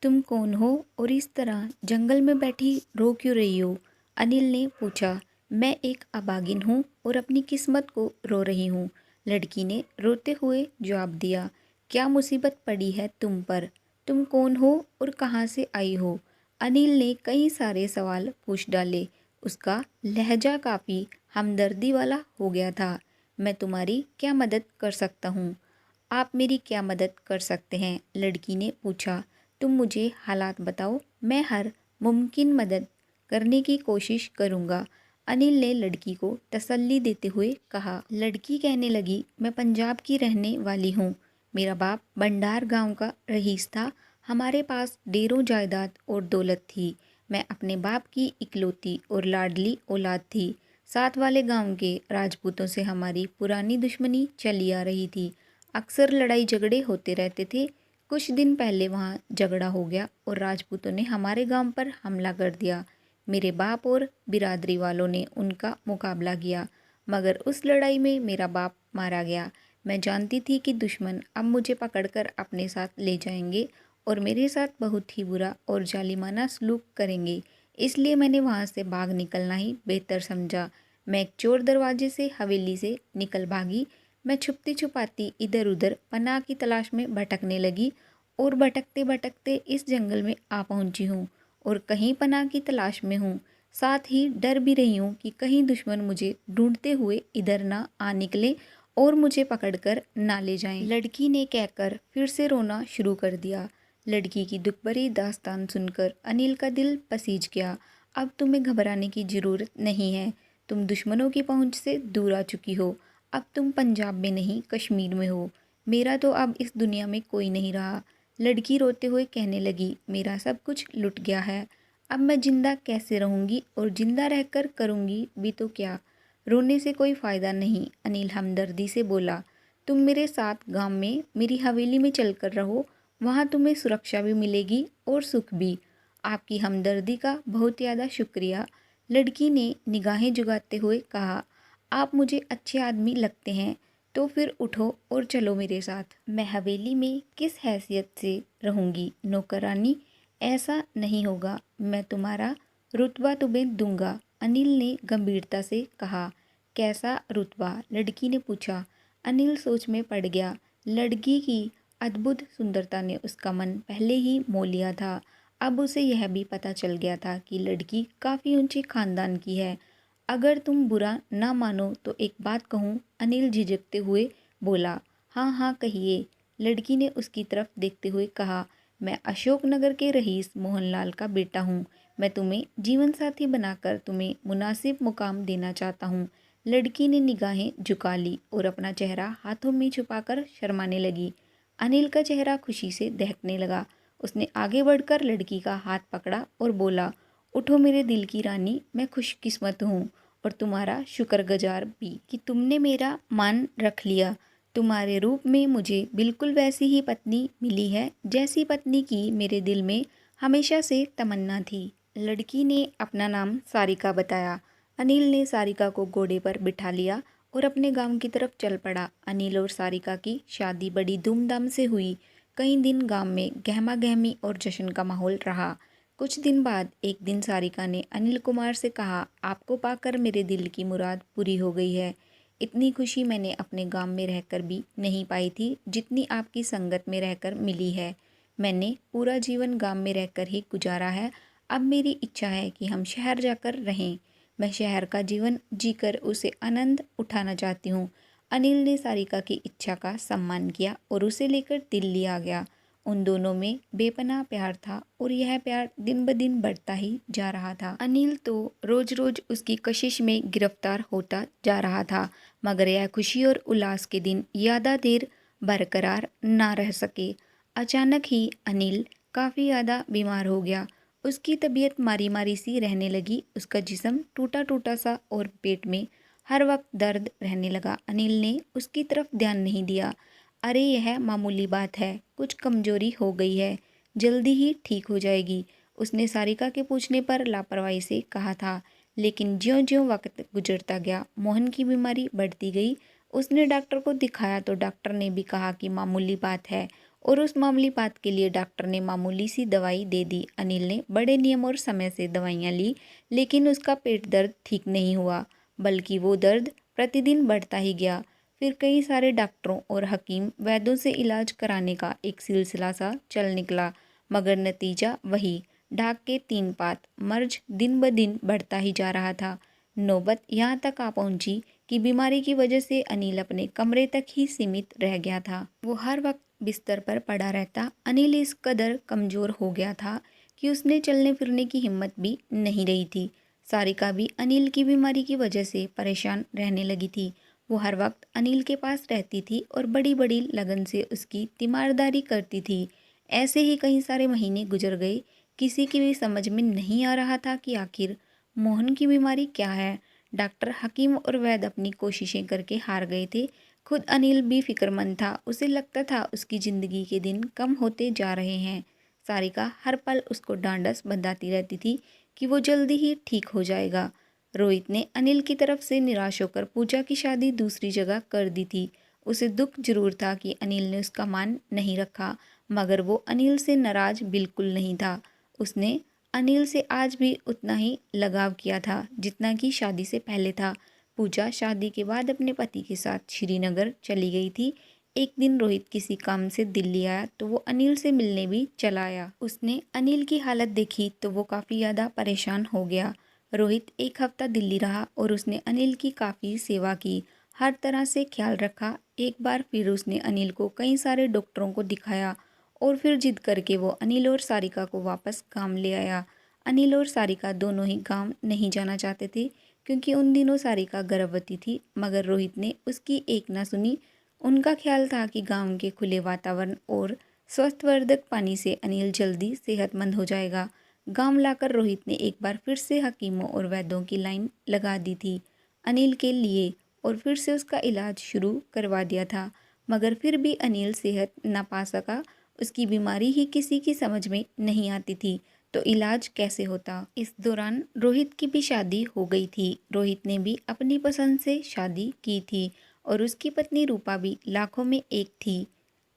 तुम कौन हो और इस तरह जंगल में बैठी रो क्यों रही हो? अनिल ने पूछा। मैं एक अभागिन हूँ और अपनी किस्मत को रो रही हूँ, लड़की ने रोते हुए जवाब दिया। क्या मुसीबत पड़ी है तुम पर? तुम कौन हो और कहाँ से आई हो? अनिल ने कई सारे सवाल पूछ डाले। उसका लहजा काफ़ी हमदर्दी वाला हो गया था। मैं तुम्हारी क्या मदद कर सकता हूँ? आप मेरी क्या मदद कर सकते हैं? लड़की ने पूछा। तुम मुझे हालात बताओ, मैं हर मुमकिन मदद करने की कोशिश करूँगा, अनिल ने लड़की को तसल्ली देते हुए कहा। लड़की कहने लगी, मैं पंजाब की रहने वाली हूँ। मेरा बाप भंडार गांव का रईस था। हमारे पास ढेरों जायदाद और दौलत थी। मैं अपने बाप की इकलौती और लाडली औलाद थी। साथ वाले गांव के राजपूतों से हमारी पुरानी दुश्मनी चली आ रही थी। अक्सर लड़ाई झगड़े होते रहते थे। कुछ दिन पहले वहाँ झगड़ा हो गया और राजपूतों ने हमारे गांव पर हमला कर दिया। मेरे बाप और बिरादरी वालों ने उनका मुकाबला किया, मगर उस लड़ाई में मेरा बाप मारा गया। मैं जानती थी कि दुश्मन अब मुझे पकड़कर अपने साथ ले जाएंगे और मेरे साथ बहुत ही बुरा और जालिमाना सलूक करेंगे। इसलिए मैंने वहाँ से भाग निकलना ही बेहतर समझा। मैं एक चोर दरवाजे से हवेली से निकल भागी। मैं छुपती छुपाती इधर उधर पनाह की तलाश में भटकने लगी और भटकते भटकते इस जंगल में आ पहुंची हूँ और कहीं पनाह की तलाश में हूँ। साथ ही डर भी रही हूँ कि कहीं दुश्मन मुझे ढूंढते हुए इधर ना आ निकले और मुझे पकड़कर ना ले जाएं। लड़की ने कहकर फिर से रोना शुरू कर दिया। लड़की की दुख भरी दास्तान सुनकर अनिल का दिल पसीज गया। अब तुम्हें घबराने की ज़रूरत नहीं है। तुम दुश्मनों की पहुंच से दूर आ चुकी हो। अब तुम पंजाब में नहीं, कश्मीर में हो। मेरा तो अब इस दुनिया में कोई नहीं रहा। लड़की रोते हुए कहने लगी, मेरा सब कुछ लुट गया है। अब मैं जिंदा कैसे रहूंगी और जिंदा रहकर करूंगी भी तो क्या? रोने से कोई फ़ायदा नहीं, अनिल हमदर्दी से बोला। तुम मेरे साथ गांव में मेरी हवेली में चलकर रहो। वहाँ तुम्हें सुरक्षा भी मिलेगी और सुख भी। आपकी हमदर्दी का बहुत ज़्यादा शुक्रिया, लड़की ने निगाहें जुगाते हुए कहा। आप मुझे अच्छे आदमी लगते हैं, तो फिर उठो और चलो मेरे साथ। मैं हवेली में किस हैसियत से रहूँगी, नौकरानी? ऐसा नहीं होगा। मैं तुम्हारा रुतबा तुम्हें दूंगा, अनिल ने गंभीरता से कहा। कैसा रुतबा? लड़की ने पूछा। अनिल सोच में पड़ गया। लड़की की अद्भुत सुंदरता ने उसका मन पहले ही मोह लिया था। अब उसे यह भी पता चल गया था कि लड़की काफ़ी ऊंचे खानदान की है। अगर तुम बुरा ना मानो तो एक बात कहूँ, अनिल झिझकते हुए बोला। हाँ हाँ कहिए, लड़की ने उसकी तरफ देखते हुए कहा। मैं अशोकनगर के रईस मोहनलाल का बेटा हूँ। मैं तुम्हें जीवन साथी बनाकर तुम्हें मुनासिब मुकाम देना चाहता हूँ। लड़की ने निगाहें झुका ली और अपना चेहरा हाथों में छुपाकर शर्माने लगी। अनिल का चेहरा खुशी से दहकने लगा। उसने आगे बढ़कर लड़की का हाथ पकड़ा और बोला, उठो मेरे दिल की रानी, मैं खुशकिस्मत हूँ और तुम्हारा शुक्रगुजार भी कि तुमने मेरा मान रख लिया। तुम्हारे रूप में मुझे बिल्कुल वैसी ही पत्नी मिली है जैसी पत्नी की मेरे दिल में हमेशा से तमन्ना थी। लड़की ने अपना नाम सारिका बताया। अनिल ने सारिका को घोड़े पर बिठा लिया और अपने गांव की तरफ चल पड़ा। अनिल और सारिका की शादी बड़ी धूमधाम से हुई। कई दिन गांव में गहमा गहमी और जश्न का माहौल रहा। कुछ दिन बाद एक दिन सारिका ने अनिल कुमार से कहा, आपको पाकर मेरे दिल की मुराद पूरी हो गई है। इतनी खुशी मैंने अपने गांव में रहकर भी नहीं पाई थी जितनी आपकी संगत में रहकर मिली है। मैंने पूरा जीवन गांव में रहकर ही गुजारा है। अब मेरी इच्छा है कि हम शहर जाकर रहें। मैं शहर का जीवन जीकर उसे आनंद उठाना चाहती हूँ। अनिल ने सारिका की इच्छा का सम्मान किया और उसे लेकर दिल्ली आ गया। उन दोनों में बेपनाह प्यार था और यह प्यार दिन ब दिन बढ़ता ही जा रहा था। अनिल तो रोज रोज उसकी कशिश में गिरफ्तार होता जा रहा था, मगर यह खुशी और उल्लास के दिन ज़्यादा देर बरकरार ना रह सके। अचानक ही अनिल काफ़ी ज़्यादा बीमार हो गया। उसकी तबीयत मारी मारी सी रहने लगी। उसका जिस्म टूटा टूटा सा और पेट में हर वक्त दर्द रहने लगा। अनिल ने उसकी तरफ ध्यान नहीं दिया। अरे यह मामूली बात है, कुछ कमजोरी हो गई है, जल्दी ही ठीक हो जाएगी, उसने सारिका के पूछने पर लापरवाही से कहा था। लेकिन ज्यों ज्यों वक्त गुजरता गया मोहन की बीमारी बढ़ती गई। उसने डॉक्टर को दिखाया तो डॉक्टर ने भी कहा कि मामूली बात है और उस मामूली बात के लिए डॉक्टर ने मामूली सी दवाई दे दी। अनिल ने बड़े नियम और समय से दवाइयाँ ली, लेकिन उसका पेट दर्द ठीक नहीं हुआ, बल्कि वो दर्द प्रतिदिन बढ़ता ही गया। फिर कई सारे डॉक्टरों और हकीम वैद्यों से इलाज कराने का एक सिलसिला सा चल निकला, मगर नतीजा वही, ढाक के 3 पात। मर्ज दिन ब दिन बढ़ता ही जा रहा था। नौबत यहाँ तक आ पहुंची कि बीमारी की वजह से अनिल अपने कमरे तक ही सीमित रह गया था। वो हर वक्त बिस्तर पर पड़ा रहता। अनिल इस कदर कमज़ोर हो गया था कि उसने चलने फिरने की हिम्मत भी नहीं रही थी। सारिका भी अनिल की बीमारी की वजह से परेशान रहने लगी थी। वो हर वक्त अनिल के पास रहती थी और बड़ी बड़ी लगन से उसकी तीमारदारी करती थी। ऐसे ही कई सारे महीने गुजर गए। किसी की भी समझ में नहीं आ रहा था कि आखिर मोहन की बीमारी क्या है। डॉक्टर, हकीम और वैद्य अपनी कोशिशें करके हार गए थे। खुद अनिल भी फिक्रमंद था। उसे लगता था उसकी ज़िंदगी के दिन कम होते जा रहे हैं। सारिका हर पल उसको ढांढस बंधाती रहती थी कि वो जल्दी ही ठीक हो जाएगा। रोहित ने अनिल की तरफ से निराश होकर पूजा की शादी दूसरी जगह कर दी थी। उसे दुख जरूर था कि अनिल ने उसका मान नहीं रखा, मगर वो अनिल से नाराज बिल्कुल नहीं था। उसने अनिल से आज भी उतना ही लगाव किया था जितना कि शादी से पहले था। पूजा शादी के बाद अपने पति के साथ श्रीनगर चली गई थी। एक दिन रोहित किसी काम से दिल्ली आया तो वो अनिल से मिलने भी चला आया। उसने अनिल की हालत देखी तो वो काफ़ी ज़्यादा परेशान हो गया। रोहित एक हफ्ता दिल्ली रहा और उसने अनिल की काफ़ी सेवा की, हर तरह से ख्याल रखा। एक बार फिर उसने अनिल को कई सारे डॉक्टरों को दिखाया और फिर जिद करके वो अनिल और सारिका को वापस गांव ले आया। अनिल और सारिका दोनों ही गांव नहीं जाना चाहते थे, क्योंकि उन दिनों सारिका गर्भवती थी, मगर रोहित ने उसकी एक ना सुनी। उनका ख्याल था कि गांव के खुले वातावरण और स्वास्थ्यवर्धक पानी से अनिल जल्दी सेहतमंद हो जाएगा। गांव लाकर रोहित ने एक बार फिर से हकीमों और वैद्यों की लाइन लगा दी थी अनिल के लिए, और फिर से उसका इलाज शुरू करवा दिया था। मगर फिर भी अनिल सेहत ना पा सका। उसकी बीमारी ही किसी की समझ में नहीं आती थी, तो इलाज कैसे होता। इस दौरान रोहित की भी शादी हो गई थी। रोहित ने भी अपनी पसंद से शादी की थी और उसकी पत्नी रूपा भी लाखों में एक थी।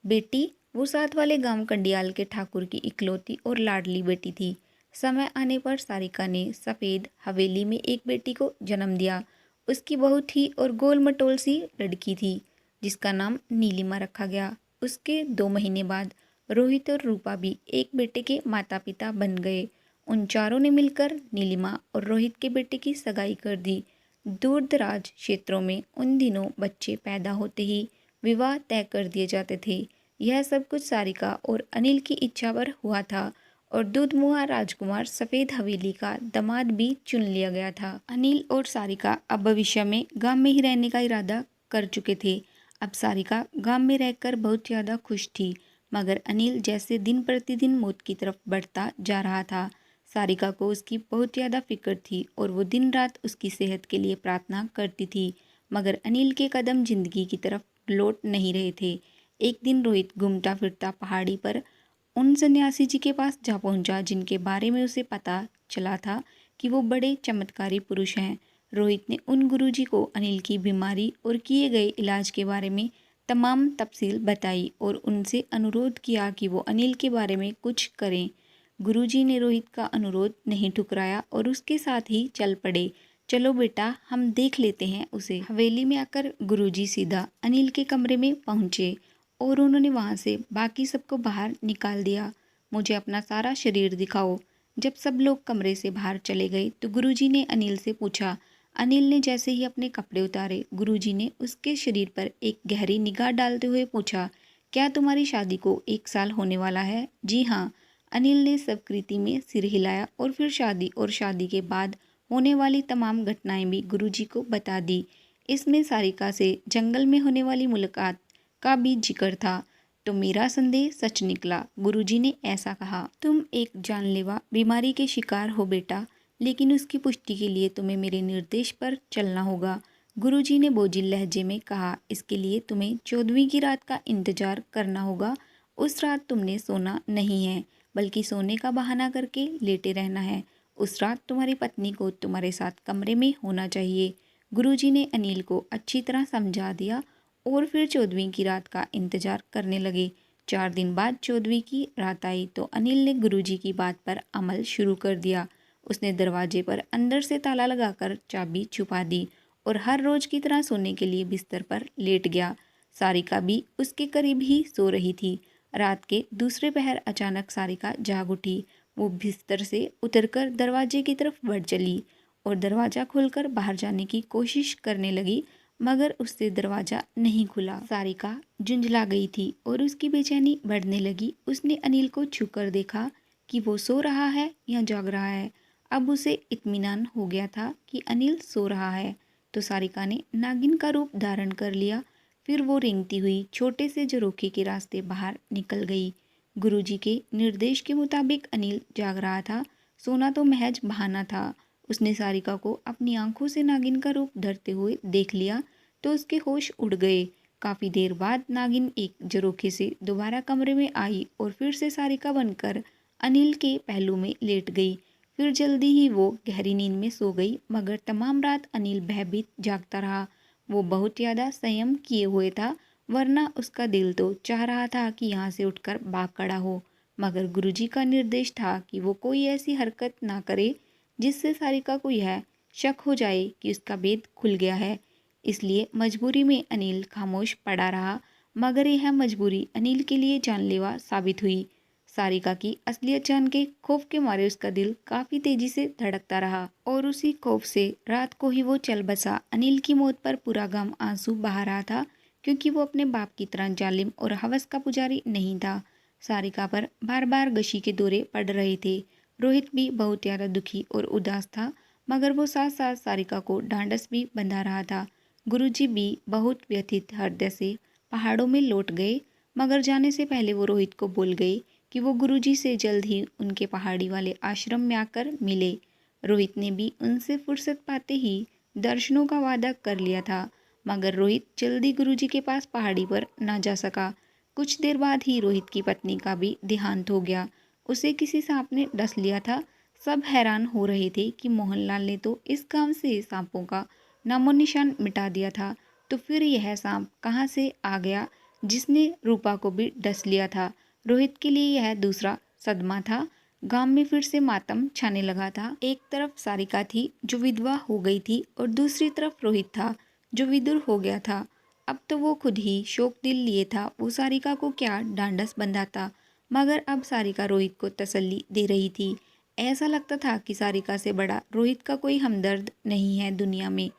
बेटी, वो साथ वाले गांव कंडियाल के ठाकुर की इकलौती और लाडली बेटी थी। समय आने पर सारिका ने सफ़ेद हवेली में एक बेटी को जन्म दिया। उसकी बहुत ही और गोल मटोल सी लड़की थी, जिसका नाम नीलिमा रखा गया। उसके 2 महीने बाद रोहित और रूपा भी एक बेटे के माता पिता बन गए। उन चारों ने मिलकर नीलिमा और रोहित के बेटे की सगाई कर दी। दूर दराज क्षेत्रों में उन दिनों बच्चे पैदा होते ही विवाह तय कर दिए जाते थे। यह सब कुछ सारिका और अनिल की इच्छा पर हुआ था और दूधमुहा राजकुमार सफ़ेद हवेली का दामाद भी चुन लिया गया था। अनिल और सारिका अब भविष्य में गांव में ही रहने का इरादा कर चुके थे। अब सारिका गांव में रहकर बहुत ज़्यादा खुश थी, मगर अनिल जैसे दिन प्रतिदिन मौत की तरफ बढ़ता जा रहा था। सारिका को उसकी बहुत ज़्यादा फिक्र थी और वो दिन रात उसकी सेहत के लिए प्रार्थना करती थी, मगर अनिल के कदम जिंदगी की तरफ लौट नहीं रहे थे। एक दिन रोहित घूमता फिरता पहाड़ी पर उन सन्यासी जी के पास जा पहुंचा जिनके बारे में उसे पता चला था कि वो बड़े चमत्कारी पुरुष हैं। रोहित ने उन गुरुजी को अनिल की बीमारी और किए गए इलाज के बारे में तमाम तफसील बताई और उनसे अनुरोध किया कि वो अनिल के बारे में कुछ करें। गुरुजी ने रोहित का अनुरोध नहीं ठुकराया और उसके साथ ही चल पड़े। चलो बेटा, हम देख लेते हैं उसे। हवेली में आकर गुरुजी सीधा अनिल के कमरे में पहुंचे और उन्होंने वहां से बाकी सबको बाहर निकाल दिया। मुझे अपना सारा शरीर दिखाओ। जब सब लोग कमरे से बाहर चले गए तो गुरुजी ने अनिल से पूछा। अनिल ने जैसे ही अपने कपड़े उतारे, गुरुजी ने उसके शरीर पर एक गहरी निगाह डालते हुए पूछा, क्या तुम्हारी शादी को 1 साल होने वाला है? जी हाँ। अनिल ने स्वीकृति में सिर हिलाया और फिर शादी और शादी के बाद होने वाली तमाम घटनाएं भी गुरुजी को बता दी। इसमें सारिका से जंगल में होने वाली मुलाकात का भी जिक्र था। तो मेरा संदेह सच निकला। गुरुजी ने ऐसा कहा, तुम एक जानलेवा बीमारी के शिकार हो बेटा, लेकिन उसकी पुष्टि के लिए तुम्हें मेरे निर्देश पर चलना होगा। गुरुजी ने बोझिल लहजे में कहा, इसके लिए तुम्हें 14वीं की रात का इंतजार करना होगा। उस रात तुमने सोना नहीं है, बल्कि सोने का बहाना करके लेटे रहना है। उस रात तुम्हारी पत्नी को तुम्हारे साथ कमरे में होना चाहिए। गुरुजी ने अनिल को अच्छी तरह समझा दिया और फिर 14वीं की रात का इंतजार करने लगे। 4 दिन बाद 14वीं की रात आई तो अनिल ने गुरुजी की बात पर अमल शुरू कर दिया। उसने दरवाजे पर अंदर से ताला लगाकर चाबी छुपा दी और हर रोज की तरह सोने के लिए बिस्तर पर लेट गया। सारिका भी उसके करीब ही सो रही थी। रात के दूसरे पहर अचानक सारिका जाग उठी। वो बिस्तर से उतरकर दरवाजे की तरफ बढ़ चली और दरवाज़ा खोलकर बाहर जाने की कोशिश करने लगी, मगर उससे दरवाज़ा नहीं खुला। सारिका झुंझला गई थी और उसकी बेचैनी बढ़ने लगी। उसने अनिल को छूकर देखा कि वो सो रहा है या जाग रहा है। अब उसे इत्मीनान हो गया था कि अनिल सो रहा है, तो सारिका ने नागिन का रूप धारण कर लिया। फिर वो रेंगती हुई छोटे से झरोखे के रास्ते बाहर निकल गई। गुरुजी के निर्देश के मुताबिक अनिल जाग रहा था, सोना तो महज बहाना था। उसने सारिका को अपनी आंखों से नागिन का रूप धरते हुए देख लिया तो उसके होश उड़ गए। काफ़ी देर बाद नागिन एक झरोखे से दोबारा कमरे में आई और फिर से सारिका बनकर अनिल के पहलू में लेट गई। फिर जल्दी ही वो गहरी नींद में सो गई, मगर तमाम रात अनिल भयभीत जागता रहा। वो बहुत ज़्यादा संयम किए हुए था, वरना उसका दिल तो चाह रहा था कि यहाँ से उठकर भाग खड़ा हो, मगर गुरुजी का निर्देश था कि वो कोई ऐसी हरकत ना करे जिससे सारिका को यह शक हो जाए कि उसका भेद खुल गया है। इसलिए मजबूरी में अनिल खामोश पड़ा रहा, मगर यह मजबूरी अनिल के लिए जानलेवा साबित हुई। सारिका की असलियत जान के खौफ के मारे उसका दिल काफ़ी तेजी से धड़कता रहा और उसी खौफ से रात को ही वो चल बसा। अनिल की मौत पर पूरा गम आंसू बहा रहा था, क्योंकि वो अपने बाप की तरह जालिम और हवस का पुजारी नहीं था। सारिका पर बार बार गशी के दौरे पड़ रहे थे। रोहित भी बहुत ज़्यादा दुखी और उदास था, मगर वो साथ साथ सारिका को ढांढस भी बंधा रहा था। गुरुजी भी बहुत व्यथित हृदय से पहाड़ों में लौट गए, मगर जाने से पहले वो रोहित को बोल गए कि वो गुरुजी से जल्द ही उनके पहाड़ी वाले आश्रम में आकर मिले। रोहित ने भी उनसे फुर्सत पाते ही दर्शनों का वादा कर लिया था, मगर रोहित जल्दी गुरुजी के पास पहाड़ी पर ना जा सका। कुछ देर बाद ही रोहित की पत्नी का भी देहांत हो गया। उसे किसी सांप ने डस लिया था। सब हैरान हो रहे थे कि मोहनलाल ने तो इस गांव से सांपों का नामो निशान मिटा दिया था, तो फिर यह सांप कहाँ से आ गया जिसने रूपा को भी डस लिया था। रोहित के लिए यह दूसरा सदमा था। गांव में फिर से मातम छाने लगा था। एक तरफ सारिका थी जो विधवा हो गई थी और दूसरी तरफ रोहित था जो विदुर हो गया था। अब तो वो खुद ही शोक दिल लिए था। वो सारिका को क्या ढांढस बंधाता, मगर अब सारिका रोहित को तसल्ली दे रही थी। ऐसा लगता था कि सारिका से बड़ा रोहित का कोई हमदर्द नहीं है दुनिया में।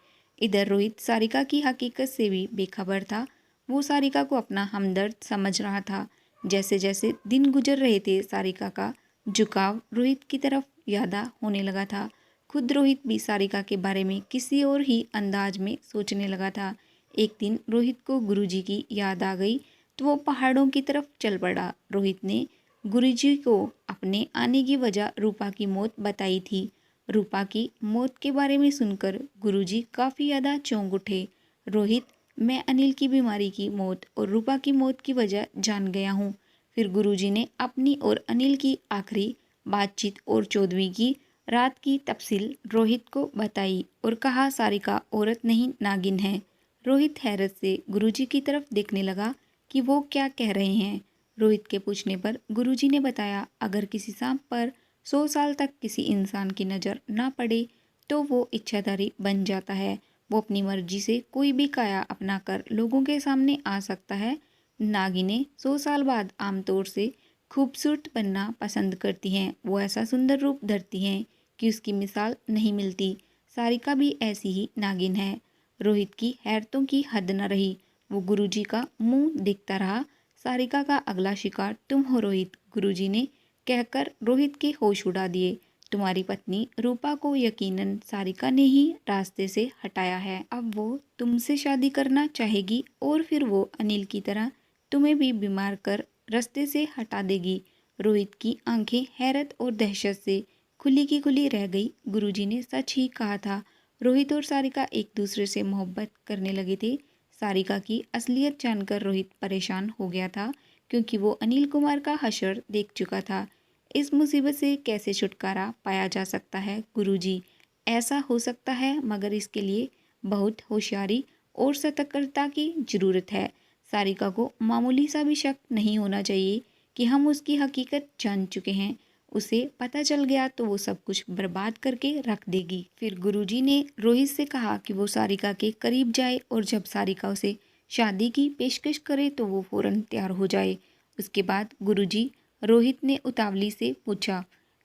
इधर रोहित सारिका की हकीकत से भी बेखबर था। वो सारिका को अपना हमदर्द समझ रहा था। जैसे जैसे दिन गुजर रहे थे, सारिका का झुकाव रोहित की तरफ ज़्यादा होने लगा था। खुद रोहित भी सारिका के बारे में किसी और ही अंदाज में सोचने लगा था। एक दिन रोहित को गुरुजी की याद आ गई तो वो पहाड़ों की तरफ चल पड़ा। रोहित ने गुरुजी को अपने आने की वजह रूपा की मौत बताई थी। रूपा की मौत के बारे में सुनकर गुरुजी काफ़ी ज़्यादा चौंक उठे। रोहित, मैं अनिल की बीमारी की मौत और रूपा की मौत की वजह जान गया हूँ। फिर गुरुजी ने अपनी और अनिल की आखिरी बातचीत और 14वीं की रात की तफसील रोहित को बताई और कहा सारिका औरत नहीं नागिन है। रोहित हैरत से गुरुजी की तरफ देखने लगा कि वो क्या कह रहे हैं। रोहित के पूछने पर गुरुजी ने बताया, अगर किसी सांप पर 100 साल तक किसी इंसान की नज़र ना पड़े तो वो इच्छाधारी बन जाता है। वो अपनी मर्जी से कोई भी काया अपनाकर लोगों के सामने आ सकता है। नागिनें 100 साल बाद आमतौर से खूबसूरत बनना पसंद करती हैं। वो ऐसा सुंदर रूप धरती हैं कि उसकी मिसाल नहीं मिलती। सारिका भी ऐसी ही नागिन है। रोहित की हैरतों की हद न रही। वो गुरुजी का मुंह देखता रहा। सारिका का अगला शिकार तुम हो रोहित, गुरुजी ने कहकर रोहित के होश उड़ा दिए। तुम्हारी पत्नी रूपा को यकीनन सारिका ने ही रास्ते से हटाया है। अब वो तुमसे शादी करना चाहेगी और फिर वो अनिल की तरह तुम्हें भी बीमार कर रास्ते से हटा देगी। रोहित की आंखें हैरत और दहशत से खुली की खुली रह गई। गुरुजी ने सच ही कहा था। रोहित और सारिका एक दूसरे से मोहब्बत करने लगे थे। सारिका की असलियत जानकर रोहित परेशान हो गया था, क्योंकि वो अनिल कुमार का हशर देख चुका था। इस मुसीबत से कैसे छुटकारा पाया जा सकता है गुरुजी? ऐसा हो सकता है, मगर इसके लिए बहुत होशियारी और सतर्कता की ज़रूरत है। सारिका को मामूली सा भी शक नहीं होना चाहिए कि हम उसकी हकीकत जान चुके हैं। उसे पता चल गया तो वो सब कुछ बर्बाद करके रख देगी। फिर गुरुजी ने रोहित से कहा कि वो सारिका के करीब जाए और जब सारिका उसे शादी की पेशकश करे तो वो फ़ौरन तैयार हो जाए। उसके बाद गुरुजी रोहित ने उतावली से पूछा,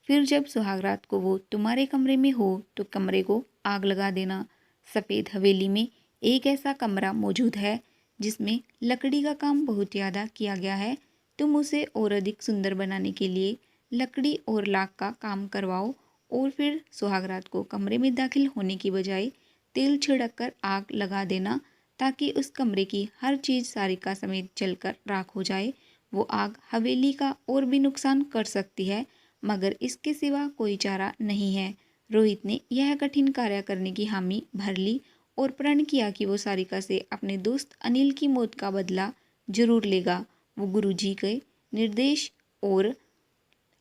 फिर जब सुहागरात को वो तुम्हारे कमरे में हो तो कमरे को आग लगा देना। सफ़ेद हवेली में एक ऐसा कमरा मौजूद है जिसमें लकड़ी का काम बहुत ज़्यादा किया गया है। तुम उसे और अधिक सुंदर बनाने के लिए लकड़ी और लाख का काम करवाओ और फिर सुहागरात को कमरे में दाखिल होने की बजाय तेल छिड़क कर आग लगा देना ताकि उस कमरे की हर चीज़ सारिका समेत जलकर राख हो जाए। वो आग हवेली का और भी नुकसान कर सकती है मगर इसके सिवा कोई चारा नहीं है। रोहित ने यह कठिन कार्य करने की हामी भर ली और प्रण किया कि वो सारिका से अपने दोस्त अनिल की मौत का बदला जरूर लेगा। वो गुरुजी के निर्देश और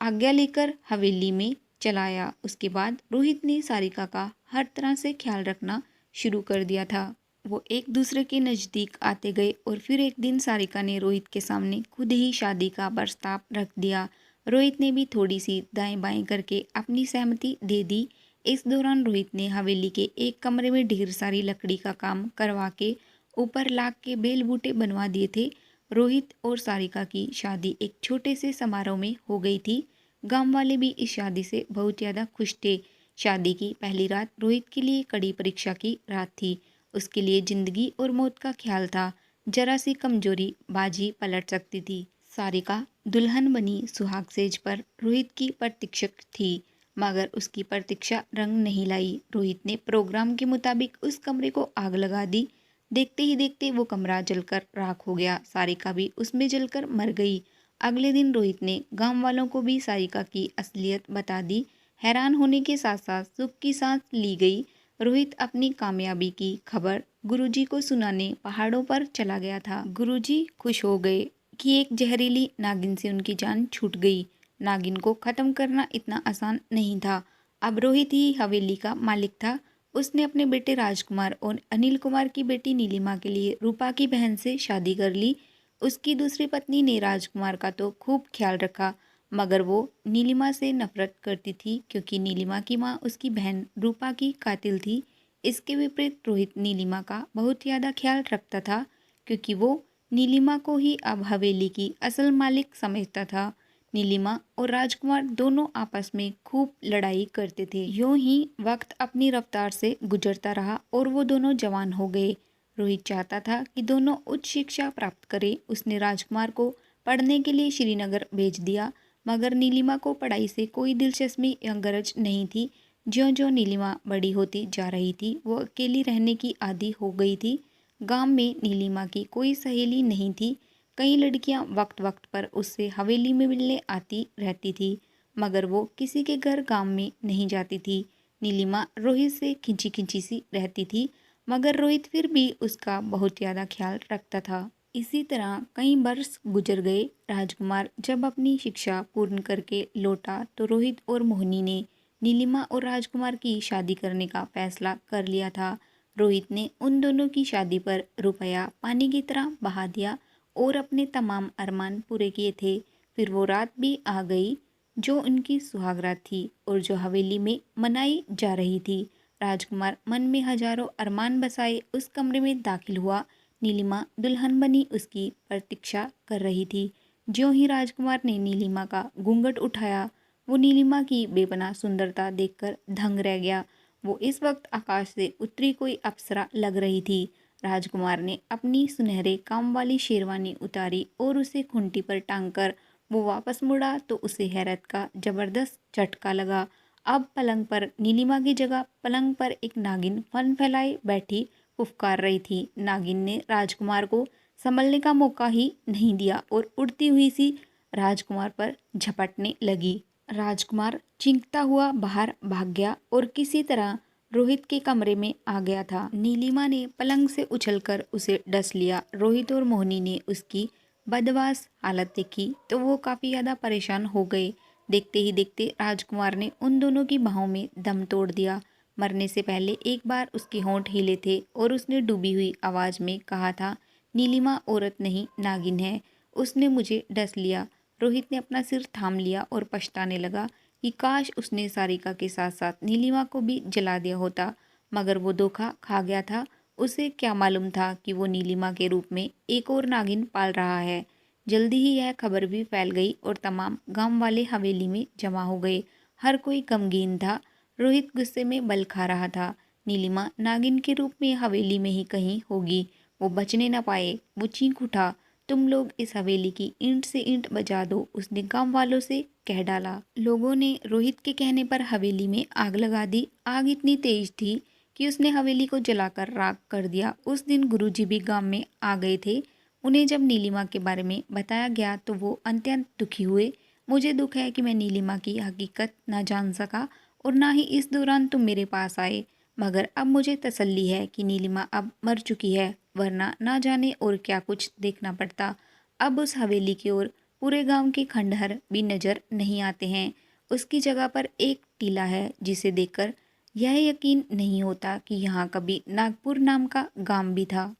आज्ञा लेकर हवेली में चलाया। उसके बाद रोहित ने सारिका का हर तरह से ख्याल रखना शुरू कर दिया था। वो एक दूसरे के नज़दीक आते गए और फिर एक दिन सारिका ने रोहित के सामने खुद ही शादी का प्रस्ताव रख दिया। रोहित ने भी थोड़ी सी दाएं बाएं करके अपनी सहमति दे दी। इस दौरान रोहित ने हवेली के एक कमरे में ढेर सारी लकड़ी का काम करवा के ऊपर लाख के बेल बूटे बनवा दिए थे। रोहित और सारिका की शादी एक छोटे से समारोह में हो गई थी। गांव वाले भी इस शादी से बहुत ज़्यादा खुश थे। शादी की पहली रात रोहित के लिए कड़ी परीक्षा की रात थी। उसके लिए जिंदगी और मौत का ख्याल था। जरा सी कमजोरी बाजी पलट सकती थी। सारिका दुल्हन बनी सुहाग सेज पर रोहित की प्रतीक्षा थी मगर उसकी प्रतीक्षा रंग नहीं लाई। रोहित ने प्रोग्राम के मुताबिक उस कमरे को आग लगा दी। देखते ही देखते वो कमरा जलकर राख हो गया। सारिका भी उसमें जलकर मर गई। अगले दिन रोहित ने गांव वालों को भी सारिका की असलियत बता दी। हैरान होने के साथ साथ सुख की सांस ली गई। रोहित अपनी कामयाबी की खबर गुरुजी को सुनाने पहाड़ों पर चला गया था। गुरुजी खुश हो गए कि एक जहरीली नागिन से उनकी जान छूट गई। नागिन को खत्म करना इतना आसान नहीं था। अब रोहित ही हवेली का मालिक था। उसने अपने बेटे राजकुमार और अनिल कुमार की बेटी नीलिमा के लिए रूपा की बहन से शादी कर ली। उसकी दूसरी पत्नी ने राजकुमार का तो खूब ख्याल रखा मगर वो नीलिमा से नफरत करती थी क्योंकि नीलिमा की माँ उसकी बहन रूपा की कातिल थी। इसके विपरीत रोहित नीलिमा का बहुत ज़्यादा ख्याल रखता था क्योंकि वो नीलिमा को ही अब हवेली की असल मालिक समझता था। नीलिमा और राजकुमार दोनों आपस में खूब लड़ाई करते थे। यूं ही वक्त अपनी रफ्तार से गुजरता रहा और वो दोनों जवान हो गए। रोहित चाहता था कि दोनों उच्च शिक्षा प्राप्त करें। उसने राजकुमार को पढ़ने के लिए श्रीनगर भेज दिया मगर नीलिमा को पढ़ाई से कोई दिलचस्पी या गरज नहीं थी। ज्यों-ज्यों नीलिमा बड़ी होती जा रही थी वो अकेली रहने की आदी हो गई थी। गांव में नीलिमा की कोई सहेली नहीं थी। कई लड़कियां वक्त वक्त पर उससे हवेली में मिलने आती रहती थी मगर वो किसी के घर गांव में नहीं जाती थी। नीलिमा रोहित से खिंची खिंची सी रहती थी मगर रोहित फिर भी उसका बहुत ज़्यादा ख्याल रखता था। इसी तरह कई वर्ष गुजर गए। राजकुमार जब अपनी शिक्षा पूर्ण करके लौटा तो रोहित और मोहिनी ने नीलिमा और राजकुमार की शादी करने का फैसला कर लिया था। रोहित ने उन दोनों की शादी पर रुपया पानी की तरह बहा दिया और अपने तमाम अरमान पूरे किए थे। फिर वो रात भी आ गई जो उनकी सुहागरात थी और जो हवेली में मनाई जा रही थी। राजकुमार मन में हजारों अरमान बसाए उस कमरे में दाखिल हुआ। नीलिमा दुल्हन बनी उसकी प्रतीक्षा कर रही थी। ज्यों ही राजकुमार ने नीलिमा का घूंघट उठाया वो नीलिमा की बेपनाह सुंदरता देखकर दंग रह गया। वो इस वक्त आकाश से उतरी कोई अप्सरा लग रही थी। राजकुमार ने अपनी सुनहरे काम वाली शेरवानी उतारी और उसे खूंटी पर टांगकर वो वापस मुड़ा तो उसे हैरत का जबरदस्त झटका लगा। अब पलंग पर नीलिमा की जगह पलंग पर एक नागिन फन फैलाए बैठी फुफकार रही थी। नागिन ने राजकुमार को संभलने का मौका ही नहीं दिया और उड़ती हुई सी राजकुमार पर झपटने लगी। राजकुमार चींकता हुआ बाहर भाग गया और किसी तरह रोहित के कमरे में आ गया था। नीलिमा ने पलंग से उछलकर उसे डस लिया। रोहित और मोहिनी ने उसकी बदवास हालत देखी तो वो काफ़ी ज़्यादा परेशान हो गए। देखते ही देखते राजकुमार ने उन दोनों की बाहों में दम तोड़ दिया। मरने से पहले एक बार उसके होंठ हिले थे और उसने डूबी हुई आवाज़ में कहा था, नीलिमा औरत नहीं नागिन है, उसने मुझे डस लिया। रोहित ने अपना सिर थाम लिया और पछताने लगा कि काश उसने सारिका के साथ साथ नीलिमा को भी जला दिया होता, मगर वो धोखा खा गया था। उसे क्या मालूम था कि वो नीलिमा के रूप में एक और नागिन पाल रहा है। जल्दी ही यह खबर भी फैल गई और तमाम गांव वाले हवेली में जमा हो गए। हर कोई गमगीन था। रोहित गुस्से में बल खा रहा था। नीलिमा नागिन के रूप में हवेली में ही कहीं होगी, वो बचने न पाए। वो चीख उठा, तुम लोग इस हवेली की ईंट से ईंट बजा दो, उसने गांव वालों से कह डाला। लोगों ने रोहित के कहने पर हवेली में आग लगा दी। आग इतनी तेज थी कि उसने हवेली को जलाकर राख कर दिया। उस दिन गुरुजी भी गांव में आ गए थे। उन्हें जब नीलिमा के बारे में बताया गया तो वो अत्यंत दुखी हुए। मुझे दुख है कि मैं नीलिमा की हकीकत न जान सका और ना ही इस दौरान तुम मेरे पास आए, मगर अब मुझे तसल्ली है कि नीलिमा अब मर चुकी है, वरना ना जाने और क्या कुछ देखना पड़ता। अब उस हवेली की ओर पूरे गांव के खंडहर भी नजर नहीं आते हैं। उसकी जगह पर एक टीला है जिसे देखकर यह यकीन नहीं होता कि यहाँ कभी नागपुर नाम का गांव भी था।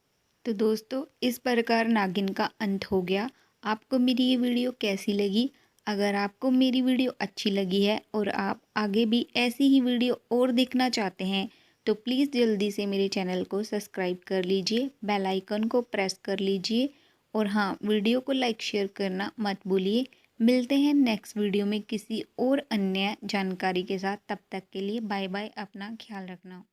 तो दोस्तों, इस प्रकार नागिन का अंत हो गया। आपको मेरी ये वीडियो कैसी लगी? अगर आपको मेरी वीडियो अच्छी लगी है और आप आगे भी ऐसी ही वीडियो और देखना चाहते हैं तो प्लीज़ जल्दी से मेरे चैनल को सब्सक्राइब कर लीजिए, बेल आइकन को प्रेस कर लीजिए और हाँ, वीडियो को लाइक शेयर करना मत भूलिए। मिलते हैं नेक्स्ट वीडियो में किसी और अन्य जानकारी के साथ। तब तक के लिए बाय बाय, अपना ख्याल रखना।